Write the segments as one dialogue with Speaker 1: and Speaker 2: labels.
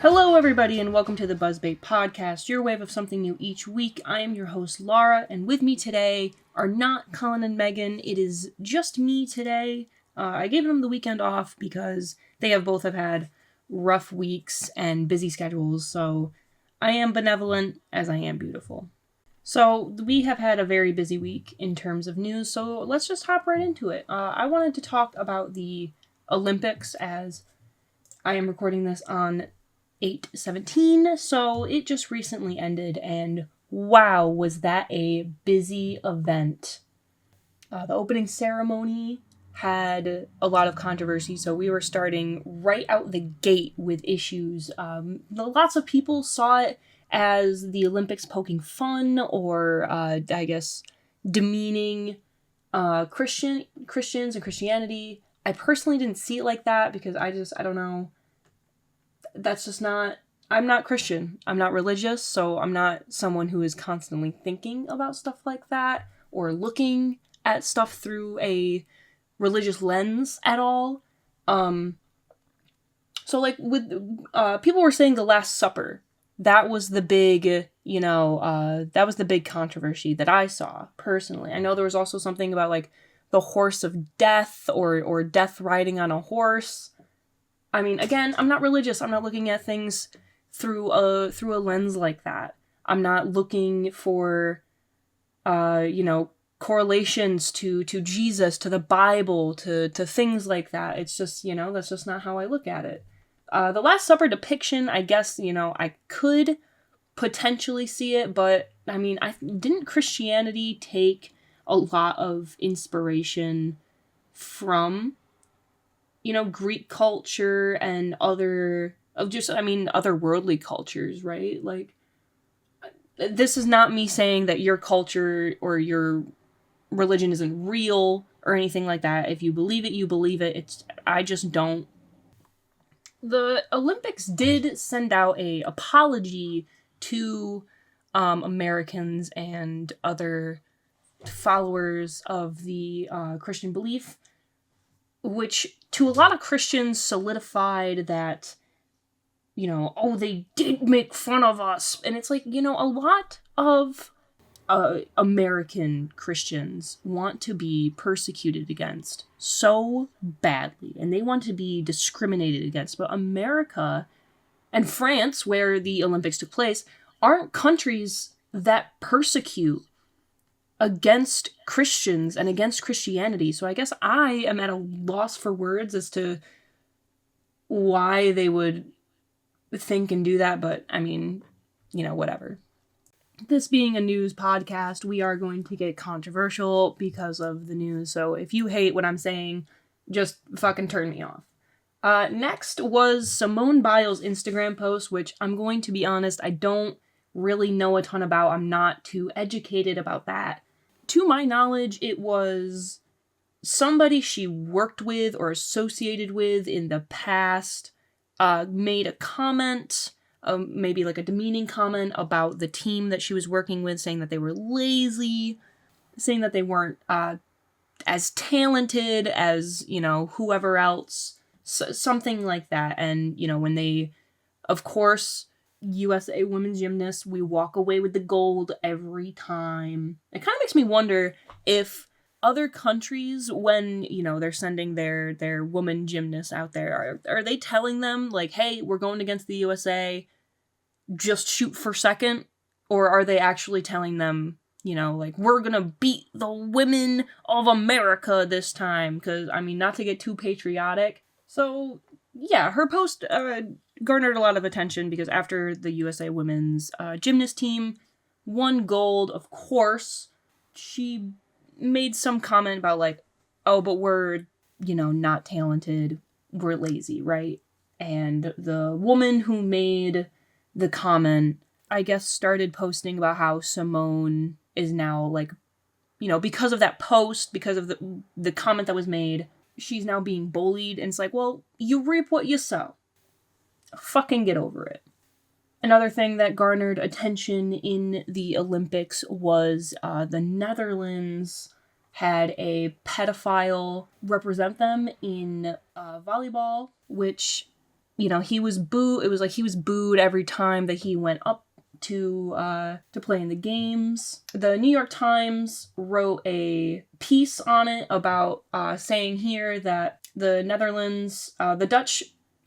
Speaker 1: Hello, everybody, and welcome to the BuzzBait podcast, your wave of something new each week. I am your host, Lara, and with me today are not Colin and Megan. It is just me today. I gave them the weekend off because they both have had rough weeks and busy schedules, so I am benevolent as I am beautiful. So we have had a very busy week in terms of news, so let's just hop right into it. I wanted to talk about the Olympics as I am recording this on 8/17, so it just recently ended, and wow, was that a busy event. The opening ceremony had a lot of controversy, so we were starting right out the gate with issues. Lots of people saw it as the Olympics poking fun or, demeaning Christians and Christianity. I personally didn't see it like that because I don't know. That's just not, I'm not Christian. I'm not religious, so I'm not someone who is constantly thinking about stuff like that or looking at stuff through a religious lens at all. So like with, people were saying the Last Supper, that was the big, that was the big controversy that I saw personally. I know there was also something about like the horse of death or death riding on a horse. I mean, again, I'm not religious. I'm not looking at things through a lens like that. I'm not looking for, correlations to Jesus, to the Bible, to things like that. It's just, that's just not how I look at it. The Last Supper depiction, I guess, I could potentially see it, but I mean, didn't Christianity take a lot of inspiration from Greek culture and other worldly cultures, right? Like, this is not me saying that your culture or your religion isn't real or anything like that. If you believe it, you believe it. I just don't. The Olympics did send out a apology to Americans and other followers of the Christian belief, which to a lot of Christians solidified that, they did make fun of us. And it's like, a lot of American Christians want to be persecuted against so badly, and they want to be discriminated against. But America and France, where the Olympics took place, aren't countries that persecute against Christians and against Christianity. So I guess I am at a loss for words as to why they would think and do that, but I mean, whatever. This being a news podcast, we are going to get controversial because of the news, so if you hate what I'm saying, just fucking turn me off. Next was Simone Biles' Instagram post, which I'm going to be honest, I don't really know a ton about. I'm not too educated about that. To my knowledge, it was somebody she worked with or associated with in the past made a comment, maybe like a demeaning comment about the team that she was working with, saying that they were lazy, saying that they weren't as talented as, whoever else, something like that. And, when they, of course, USA women's gymnasts, we walk away with the gold every time. It kind of makes me wonder if other countries, when, they're sending their woman gymnasts out there, are they telling them, like, hey, we're going against the USA, just shoot for second? Or are they actually telling them, like, we're gonna beat the women of America this time? Because, I mean, not to get too patriotic. So, yeah, her post garnered a lot of attention because after the USA women's gymnast team won gold, of course, she made some comment about like, oh, but we're, not talented, we're lazy, right? And the woman who made the comment, I guess, started posting about how Simone is now like, because of that post, because of the comment that was made, she's now being bullied, and it's like, well, you reap what you sow. Fucking get over it. Another thing that garnered attention in the Olympics was the Netherlands had a pedophile represent them in volleyball, which he was booed. It was like he was booed every time that he went up to play in the games. The New York Times wrote a piece on it about saying here that the Netherlands, the Dutch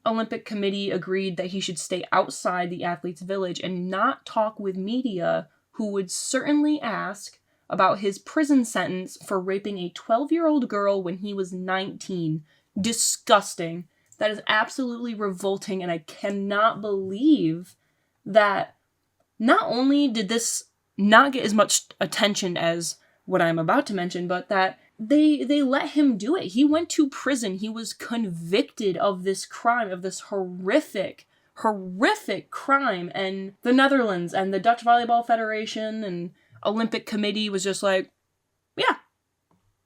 Speaker 1: Olympic Committee agreed that he should stay outside the athletes' village and not talk with media, who would certainly ask about his prison sentence for raping a 12-year-old girl when he was 19. Disgusting. That is absolutely revolting, and I cannot believe that not only did this not get as much attention as what I'm about to mention, but that they let him do it. He went to prison. He was convicted of this crime, of this horrific crime. And the Netherlands and the Dutch Volleyball Federation and Olympic Committee was just like, yeah,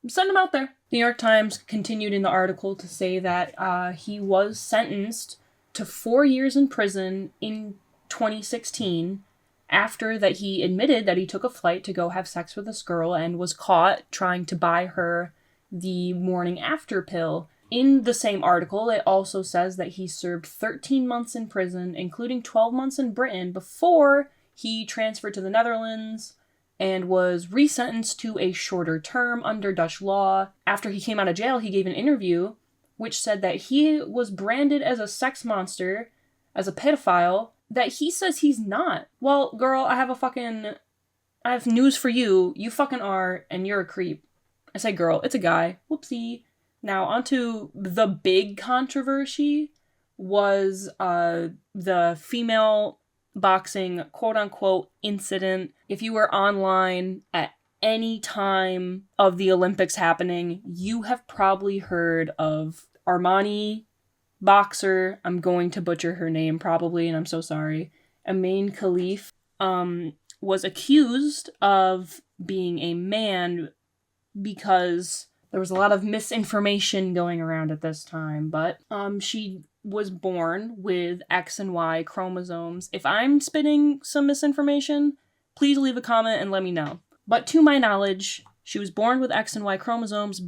Speaker 1: send him out there. The New York Times continued in the article to say that he was sentenced to 4 years in prison in 2016 after that he admitted that he took a flight to go have sex with this girl and was caught trying to buy her the morning after pill. In the same article, it also says that he served 13 months in prison, including 12 months in Britain, before he transferred to the Netherlands and was resentenced to a shorter term under Dutch law. After he came out of jail, he gave an interview which said that he was branded as a sex monster, as a pedophile, that he says he's not. Well, girl, I have news for you. You fucking are, and you're a creep. I say girl, it's a guy. Whoopsie. Now, onto the big controversy was the female boxing quote-unquote incident. If you were online at any time of the Olympics happening, you have probably heard of Armani boxer, I'm going to butcher her name probably, and I'm so sorry, Amain Khalif, was accused of being a man because there was a lot of misinformation going around at this time, but she was born with X and Y chromosomes. If I'm spitting some misinformation, please leave a comment and let me know. But to my knowledge, she was born with X and Y chromosomes,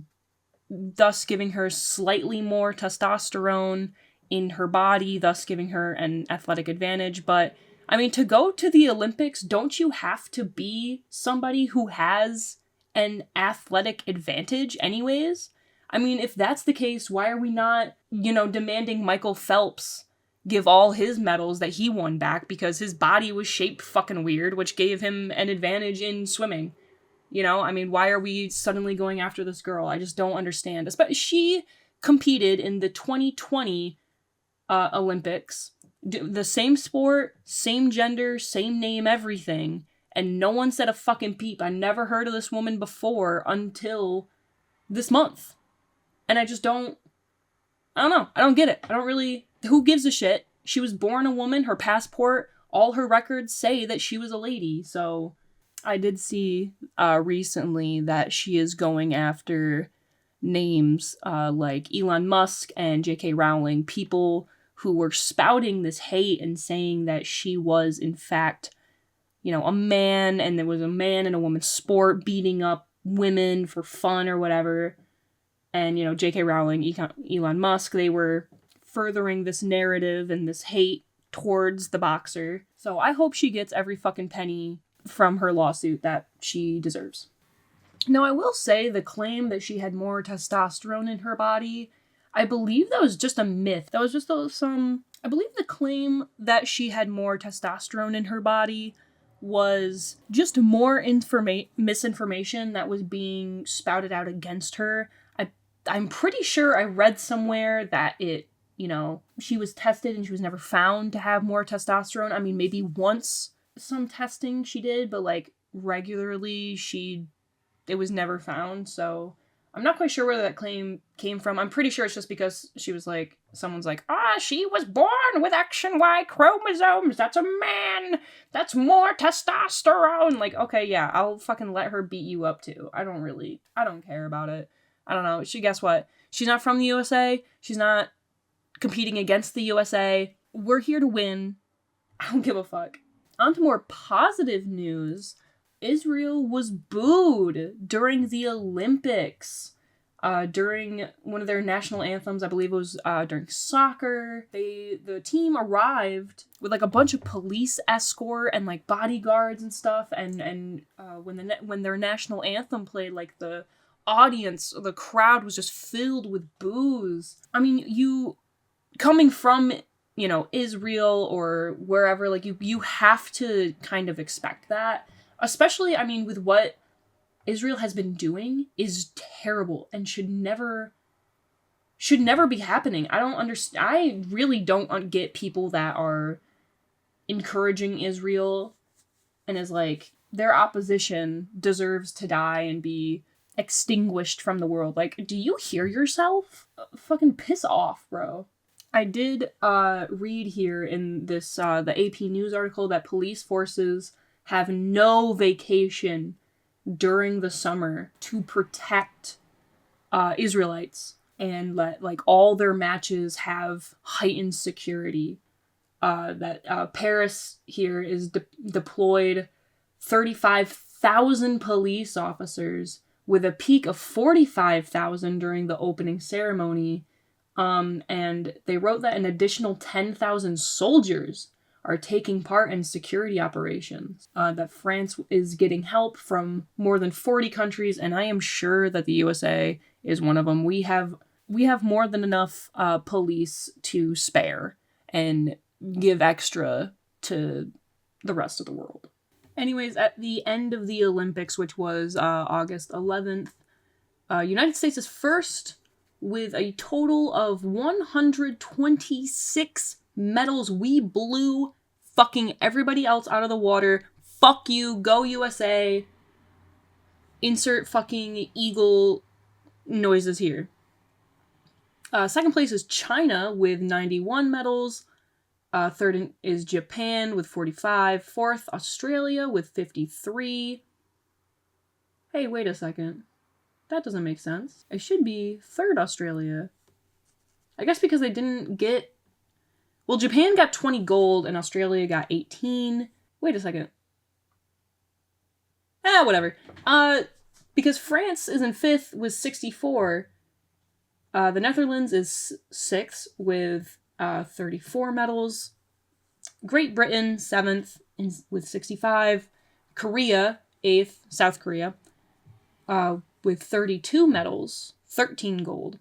Speaker 1: thus giving her slightly more testosterone in her body, thus giving her an athletic advantage. But, I mean, to go to the Olympics, don't you have to be somebody who has an athletic advantage anyways? I mean, if that's the case, why are we not, demanding Michael Phelps give all his medals that he won back because his body was shaped fucking weird, which gave him an advantage in swimming? I mean, why are we suddenly going after this girl? I just don't understand. Especially, she competed in the 2020 Olympics. The same sport, same gender, same name, everything. And no one said a fucking peep. I never heard of this woman before until this month. And I don't know. I don't get it. I don't really... Who gives a shit? She was born a woman. Her passport, all her records say that she was a lady. So... I did see recently that she is going after names like Elon Musk and J.K. Rowling, people who were spouting this hate and saying that she was, in fact, a man, and there was a man in a woman's sport beating up women for fun or whatever. And, J.K. Rowling, Elon Musk, they were furthering this narrative and this hate towards the boxer. So I hope she gets every fucking penny from her lawsuit that she deserves. Now, I will say the claim that she had more testosterone in her body, I believe that was just a myth. That was just I believe the claim that she had more testosterone in her body was just more misinformation that was being spouted out against her. I'm pretty sure I read somewhere that she was tested and she was never found to have more testosterone. I mean, maybe once some testing she did, but regularly it was never found. So I'm not quite sure where that claim came from. I'm pretty sure it's just because she was someone's she was born with X and Y chromosomes. That's a man. That's more testosterone. Okay, yeah, I'll fucking let her beat you up too. I don't care about it. I don't know. Guess what? She's not from the USA. She's not competing against the USA. We're here to win. I don't give a fuck. On to more positive news. Israel was booed during the Olympics. during one of their national anthems, I believe it was during soccer, the team arrived with like a bunch of police escort and like bodyguards and stuff, and when their national anthem played, like the crowd was just filled with boos. I mean, you coming from, you know, Israel or wherever, like you have to kind of expect that, especially, I mean, with what Israel has been doing is terrible and should never be happening. I don't understand. I really don't get people that are encouraging Israel and is like, their opposition deserves to die and be extinguished from the world. Like, do you hear yourself? Fucking piss off, bro. I did read here in this the AP News article that police forces have no vacation during the summer to protect Israelites and let like all their matches have heightened security. That Paris here is deployed 35,000 police officers with a peak of 45,000 during the opening ceremony. And they wrote that an additional 10,000 soldiers are taking part in security operations. That France is getting help from more than 40 countries, and I am sure that the USA is one of them. We have more than enough police to spare and give extra to the rest of the world. Anyways, at the end of the Olympics, which was August 11th, United States is first with a total of 126 medals. We blew fucking everybody else out of the water. Fuck you, go USA. Insert fucking eagle noises here. Second place is China with 91 medals. Third is Japan with 45. Fourth, Australia with 53. Hey, wait a second. That doesn't make sense. It should be third Australia. I guess because they didn't get... Well, Japan got 20 gold and Australia got 18. Wait a second. Whatever. Because France is in fifth with 64. The Netherlands is sixth with 34 medals. Great Britain, 7th with 65. Korea, 8th, South Korea, with 32 medals, 13 gold.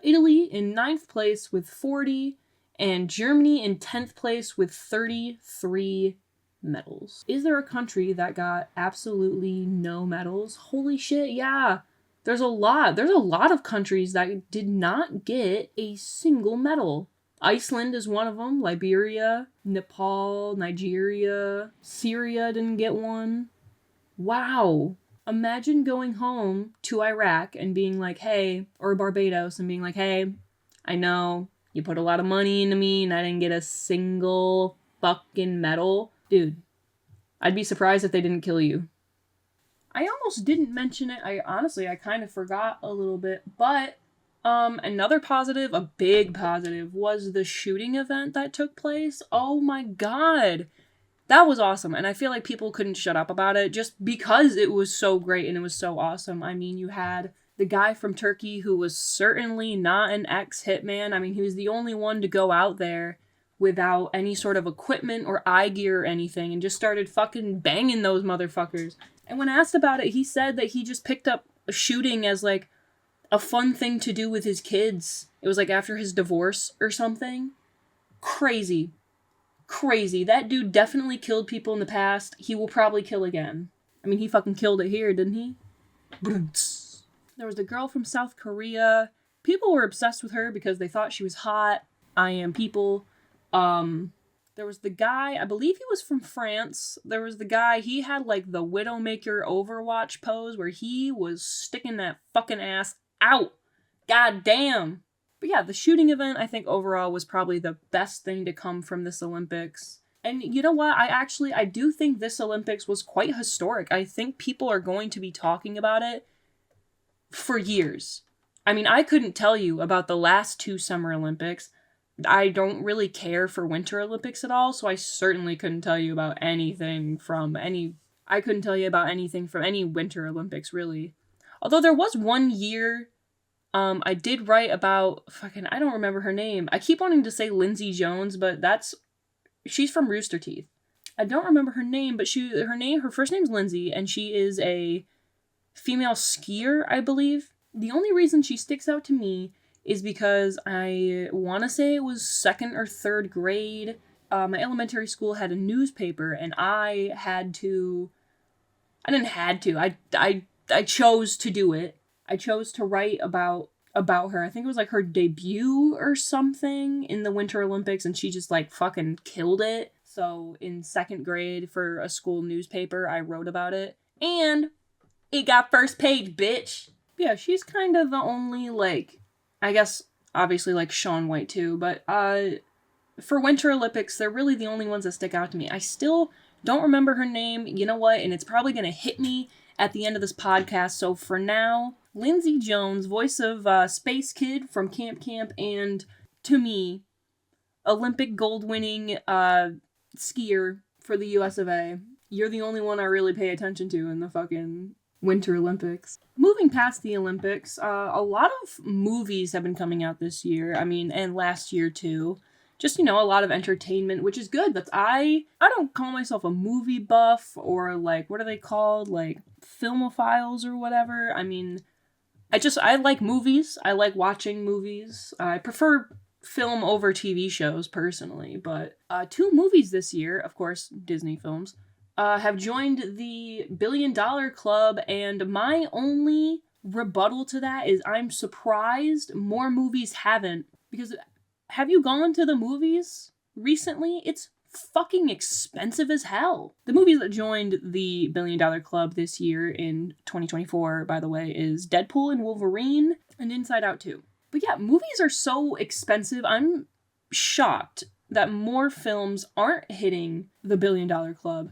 Speaker 1: Italy in 9th place with 40. And Germany in 10th place with 33 medals. Is there a country that got absolutely no medals? Holy shit, yeah. There's a lot of countries that did not get a single medal. Iceland is one of them. Liberia, Nepal, Nigeria, Syria didn't get one. Wow. Imagine going home to Iraq and being like, hey, or Barbados and being like, hey, I know you put a lot of money into me and I didn't get a single fucking medal. Dude, I'd be surprised if they didn't kill you. I almost didn't mention it. I kind of forgot a little bit, but another positive, a big positive, was the shooting event that took place. Oh my god. That was awesome, and I feel like people couldn't shut up about it just because it was so great and it was so awesome. I mean, you had the guy from Turkey who was certainly not an ex-hitman. I mean, he was the only one to go out there without any sort of equipment or eye gear or anything and just started fucking banging those motherfuckers. And when asked about it, he said that he just picked up shooting as like a fun thing to do with his kids. It was like after his divorce or something. Crazy. That dude definitely killed people in the past. He will probably kill again. I mean, he fucking killed it here, didn't he? There was the girl from South Korea. People were obsessed with her because they thought she was hot. I am people. There was the guy, I believe he was from France. There was the guy, he had like the Widowmaker Overwatch pose where he was sticking that fucking ass out. God damn. But yeah, the shooting event, I think overall was probably the best thing to come from this Olympics. And you know what? I do think this Olympics was quite historic. I think people are going to be talking about it for years. I mean, I couldn't tell you about the last two Summer Olympics. I don't really care for Winter Olympics at all, so I certainly couldn't tell you about anything from any Winter Olympics, really. Although there was one year I did write about I don't remember her name. I keep wanting to say Lindsay Jones, but she's from Rooster Teeth. I don't remember her name, but her first name's Lindsay, and she is a female skier, I believe. The only reason she sticks out to me is because I want to say it was 2nd or 3rd grade. My elementary school had a newspaper, and I chose to do it. I chose to write about her. I think it was like her debut or something in the Winter Olympics, and she just like fucking killed it. So in 2nd grade for a school newspaper, I wrote about it. And it got first page, bitch. Yeah, she's kind of the only, like, I guess, obviously, like, Shaun White, too, but, for Winter Olympics, they're really the only ones that stick out to me. I still don't remember her name, you know what, and it's probably gonna hit me at the end of this podcast, so for now, Lindsay Jones, voice of, Space Kid from Camp Camp, and, to me, Olympic gold-winning, skier for the US of A. You're the only one I really pay attention to in the fucking Winter Olympics. Moving past the Olympics, a lot of movies have been coming out this year. I mean, and last year too. Just, a lot of entertainment, which is good. I don't call myself a movie buff or like, what are they called? Like filmophiles or whatever. I mean, I like movies. I like watching movies. I prefer film over TV shows personally, but 2 movies this year, of course, Disney films, have joined the $1 billion club, and my only rebuttal to that is I'm surprised more movies haven't, because have you gone to the movies recently? It's fucking expensive as hell. The movies that joined the $1 billion club this year in 2024, by the way, is Deadpool and Wolverine and Inside Out 2. But yeah, movies are so expensive. I'm shocked that more films aren't hitting the $1 billion club.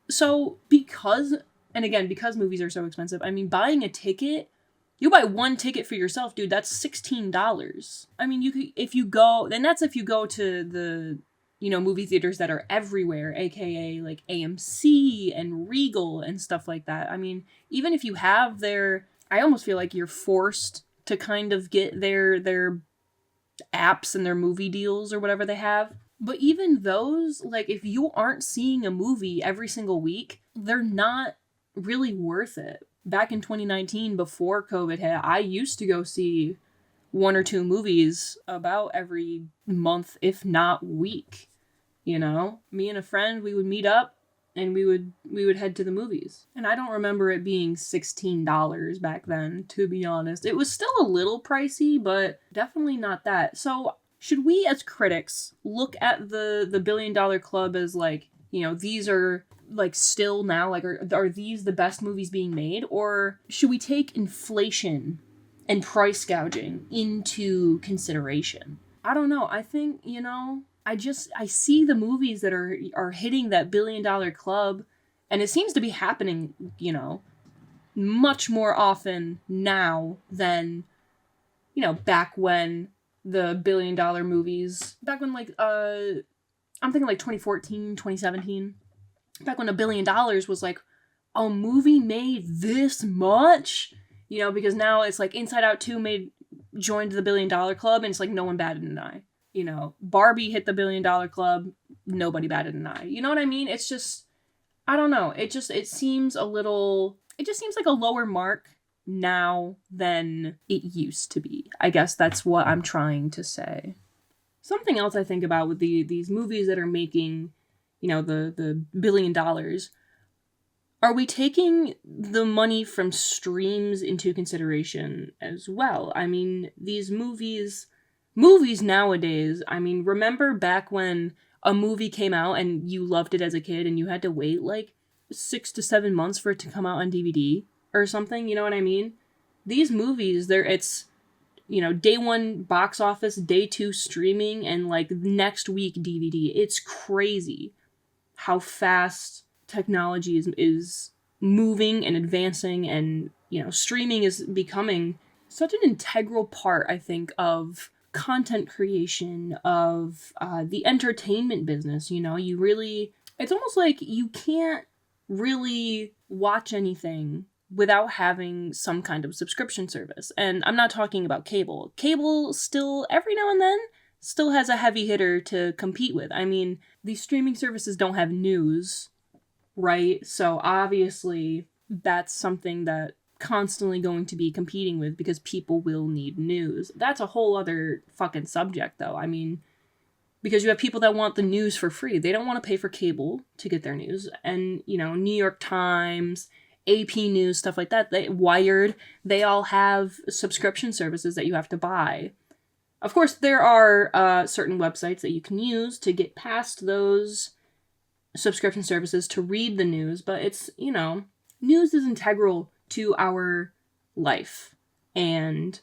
Speaker 1: So because movies are so expensive, I mean, buying a ticket, you buy one ticket for yourself, dude, that's $16. I mean, if you go to the, movie theaters that are everywhere, aka like AMC and Regal and stuff like that. I mean, even if you have I almost feel like you're forced to kind of get their apps and their movie deals or whatever they have. But even those, like, if you aren't seeing a movie every single week, they're not really worth it. Back in 2019, before COVID hit, I used to go see 1 or 2 movies about every month, if not week. Me and a friend, we would meet up and we would head to the movies. And I don't remember it being $16 back then, to be honest. It was still a little pricey, but definitely not that. So should we as critics look at the $1 billion club as like, these are like still now, like, are these the best movies being made? Or should we take inflation and price gouging into consideration? I don't know. I think, I see the movies that are hitting that $1 billion club, and it seems to be happening, much more often now than, back when the $1 billion movies, back when like, I'm thinking like 2014, 2017, back when $1 billion was like, a movie made this much, because now it's like Inside Out 2 joined the $1 billion club, and it's like no one batted an eye. Barbie hit the $1 billion club, nobody batted an eye. You know what I mean? It's just, I don't know. It just seems like a lower mark now than it used to be. I guess that's what I'm trying to say. Something else I think about with these movies that are making, the $1 billion, are we taking the money from streams into consideration as well? I mean, these movies nowadays, I mean, remember back when a movie came out and you loved it as a kid and you had to wait like 6 to 7 months for it to come out on DVD or something, you know what I mean? These movies, it's, day 1 box office, day 2 streaming, and like next week DVD. It's crazy how fast technology is moving and advancing, and, streaming is becoming such an integral part, I think, of content creation, of the entertainment business. It's almost like you can't really watch anything without having some kind of subscription service. And I'm not talking about cable. Cable still, every now and then, still has a heavy hitter to compete with. I mean, these streaming services don't have news, right? So obviously that's something that constantly going to be competing with because people will need news. That's a whole other fucking subject though. I mean, because you have people that want the news for free. They don't want to pay for cable to get their news. And, you know, New York Times, AP News, stuff like that, Wired, they all have subscription services that you have to buy. Of course, there are certain websites that you can use to get past those subscription services to read the news, but it's, you know, news is integral to our life. And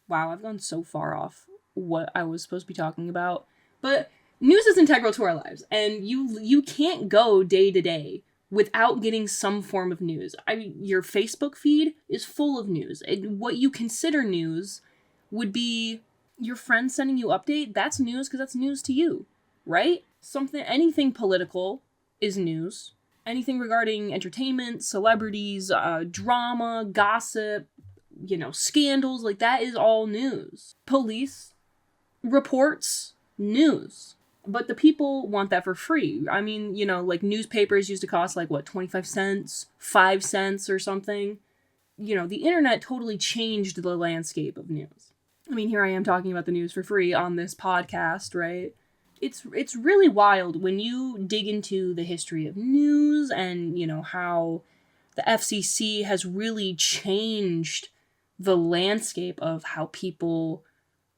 Speaker 1: wow, I've gone so far off what I was supposed to be talking about. But news is integral to our lives, and you can't go day to day without getting some form of news. I mean, your Facebook feed is full of news. And what you consider news would be your friends sending you update. That's news because that's news to you, right? Anything political is news. Anything regarding entertainment, celebrities, drama, gossip, you know, scandals, like that is all news. Police reports, news. But the people want that for free. I mean, you know, like newspapers used to cost like, what, 25 cents, 5 cents or something. You know, the internet totally changed the landscape of news. I mean, here I am talking about the news for free on this podcast, right? It's really wild when you dig into the history of news and, you know, how the FCC has really changed the landscape of how people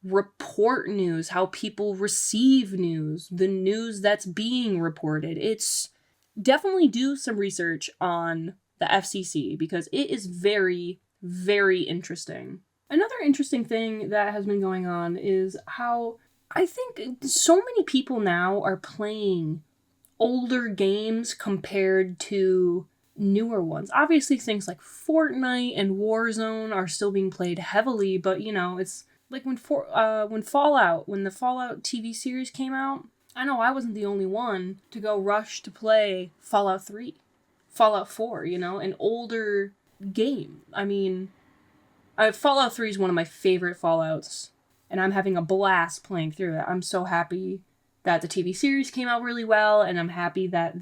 Speaker 1: report news, how people receive news, the news that's being reported. It's definitely do some research on the FCC because it is very, very interesting. Another interesting thing that has been going on is how I think so many people now are playing older games compared to newer ones. Obviously, things like Fortnite and Warzone are still being played heavily, but you know, it's like when the Fallout TV series came out, I know I wasn't the only one to go rush to play Fallout 3, Fallout 4, you know, an older game. I mean, Fallout 3 is one of my favorite Fallouts, and I'm having a blast playing through it. I'm so happy that the TV series came out really well, and I'm happy that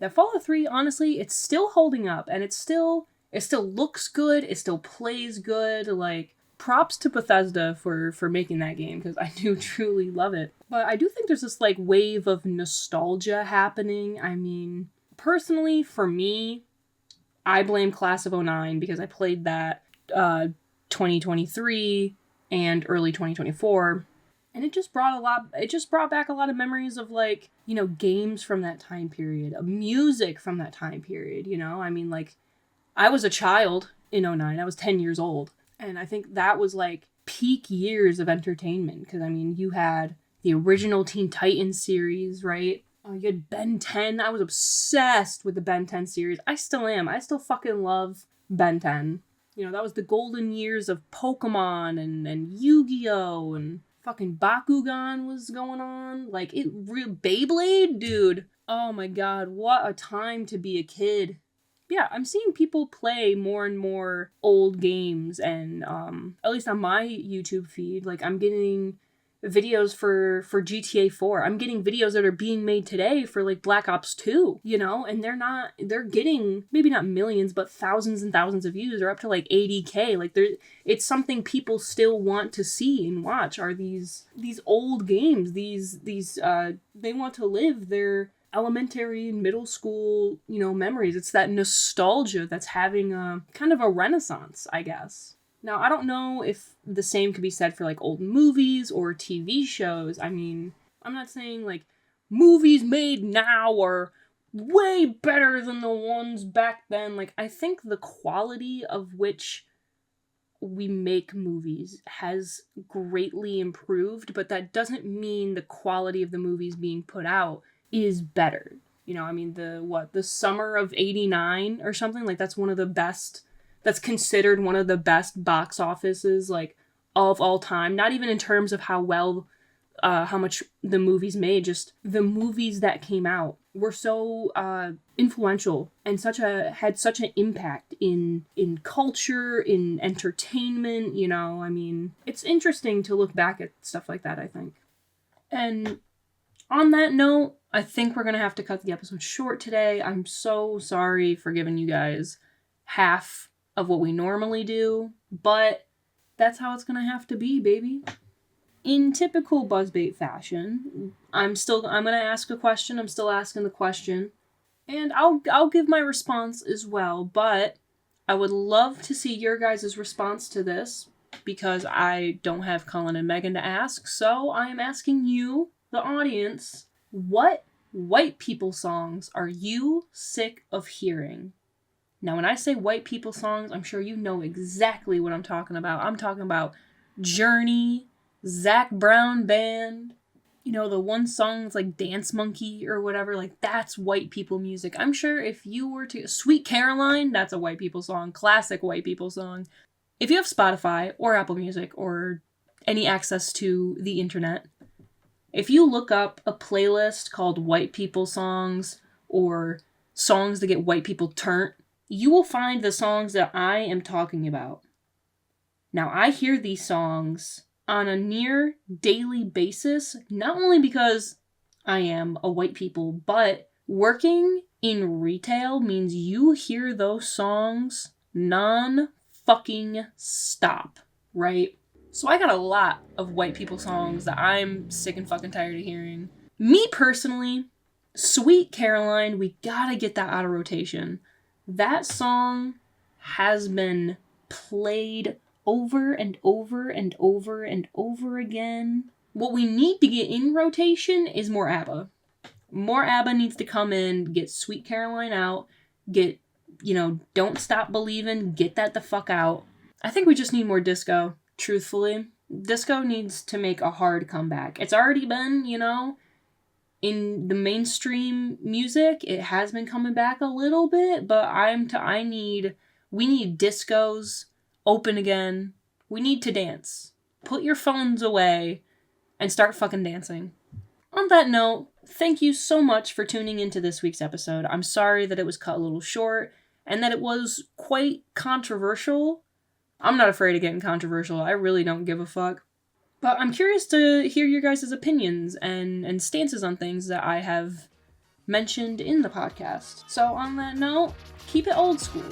Speaker 1: that Fallout 3, honestly, it's still holding up, and it still looks good, it still plays good. Like, props to Bethesda for making that game, because I do truly love it. But I do think there's this, like, wave of nostalgia happening. I mean, personally, for me, I blame Class of '09 because I played that 2023 and early 2024. And it just brought back a lot of memories of, like, you know, games from that time period, music from that time period, you know? I mean, like, I was a child in '09. I was 10 years old. And I think that was, like, peak years of entertainment. Because, I mean, you had the original Teen Titans series, right? You had Ben 10. I was obsessed with the Ben 10 series. I still am. I still fucking love Ben 10. You know, that was the golden years of Pokemon and Yu-Gi-Oh! And fucking Bakugan was going on. Like, Beyblade? Dude. Oh my god, what a time to be a kid. Yeah, I'm seeing people play more and more old games, and at least on my YouTube feed, like, I'm getting videos for GTA 4. I'm getting videos that are being made today for, like, Black Ops 2, you know, and they're getting, maybe not millions, but thousands and thousands of views. They're up to, like, 80K. Like, it's something people still want to see and watch, are these old games, they want to live their elementary and middle school, you know, memories. It's that nostalgia that's having a kind of a renaissance, I guess. Now, I don't know if the same could be said for, like, old movies or TV shows. I mean, I'm not saying, like, movies made now are way better than the ones back then. Like, I think the quality of which we make movies has greatly improved, but that doesn't mean the quality of the movies being put out is better. You know, I mean, the summer of '89 or something, like, that's considered one of the best box offices, like, of all time. Not even in terms of how much the movies made, just the movies that came out were so influential and had such an impact in culture, in entertainment, you know. I mean, it's interesting to look back at stuff like that, I think. And on that note, I think we're going to have to cut the episode short today. I'm so sorry for giving you guys half of what we normally do, but that's how it's going to have to be, baby. In typical BuzzBait fashion, I'm going to ask a question. I'm still asking the question, and I'll give my response as well, but I would love to see your guys' response to this because I don't have Colin and Megan to ask, so I am asking you, the audience, what white people songs are you sick of hearing? Now, when I say white people songs, I'm sure you know exactly what I'm talking about. I'm talking about Journey, Zac Brown Band, you know, the one song that's like Dance Monkey or whatever, like that's white people music. I'm sure if you were to... Sweet Caroline, that's a white people song, classic white people song. If you have Spotify or Apple Music or any access to the internet, if you look up a playlist called White People Songs or songs that get white people turned, you will find the songs that I am talking about. Now, I hear these songs on a near daily basis, not only because I am a white people, but working in retail means you hear those songs non-fucking stop, right? So I got a lot of white people songs that I'm sick and fucking tired of hearing. Me personally, Sweet Caroline, we gotta get that out of rotation. That song has been played over and over and over and over again. What we need to get in rotation is more ABBA. More ABBA needs to come in, get Sweet Caroline out, get, you know, Don't Stop Believin', get that the fuck out. I think we just need more disco, truthfully. Disco needs to make a hard comeback. It's already been, you know, in the mainstream music, it has been coming back a little bit, but we need discos open again. We need to dance. Put your phones away and start fucking dancing. On that note, thank you so much for tuning into this week's episode. I'm sorry that it was cut a little short and that it was quite controversial. I'm not afraid of getting controversial. I really don't give a fuck. But I'm curious to hear your guys' opinions and stances on things that I have mentioned in the podcast. So on that note, keep it old school.